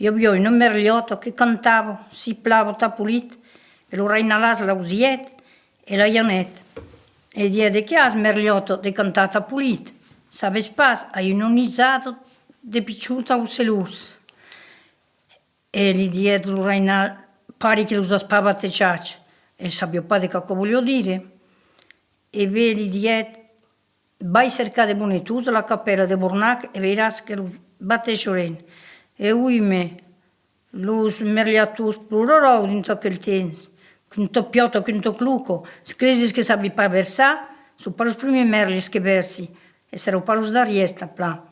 io avevo un merliotto che cantava, si plavo tapulit, e lo reinalas la usiet e la Janet. E diede che ha smerliotto de cantata pulit, sabe spas, ha inonizato de picciuta uselus. E gli diede lo reinal, pari che lo usaspava te ciac, e sapio pas de che voglio dire. E ve gli diede, vai cercare bonetus la cappella de Bornac e vedràs che lo batte xoren. E uime, los merliatus plurorò dintre aquel temps, con toppiotto, con tocluco, scrisis che sabi pa versà, su per los primi merlis che versi, e sarò per los d'ariesta, pla.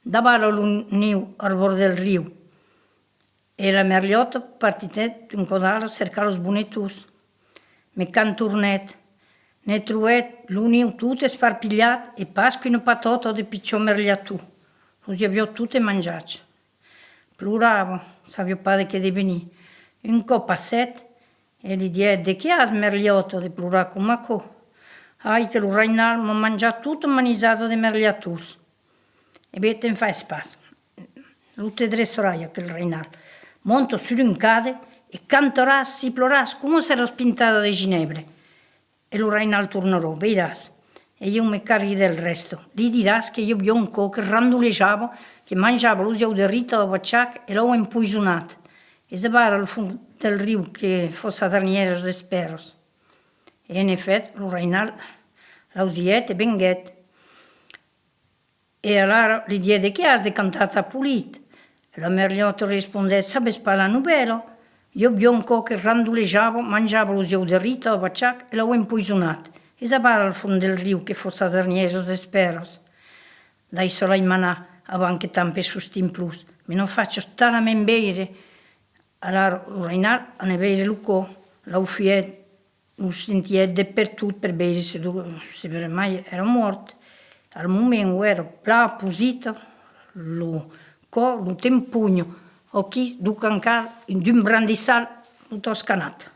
Davalo lo niu al bord del riu. E la merliotto partitet un codal a cercar los bonetus. Me can tornet, ne truet lo niu tutto sparpigliat e pasquino patotto de picciò merliatu. Los avevo tutte mangiate. Pluravo, savio pa de che de venì. Un cop passet, e gli diede de che ha smerliotto de plurà come co. Ai che lo reinal m'ha mangiato tutto manizzato de merliatus. E bete in fa spas. Lo te dresserai a quel reinal. Monto su un cade e cantoràs, si ploràs, come s'era spintata de ginebre. E lo reinal tornerò, vedràs. E io mi carghi del resto. Gli diràs che io vi ho un co che randolejava, che mangiava lo ziau de rita o bacciac e l'ho empoisonat. E se va al fondo del riu che fosse a dernieres esperos. E in effetti lo reinal l'ausiet e benguet. E allora gli diede che has de cantata pulit. E la merliotto risponde, sabes pa la novella? Io bionco che randolejavo, mangiavo lo ziau de rita o bacciac e l'ho empoisonat. E se va al fondo del riu che fosse a dernieres esperos. Dai sola in manà, avan che tampe sustin plus. Me non faccio stare a membere. Allora lo reinal a ne bere lucco, la uffiet, lo sentiet dappertutto per bere se mai era morto. Al momento ero pla posito, lo tempugno, o chi du cancar in d'un brandissal, lo toscanat.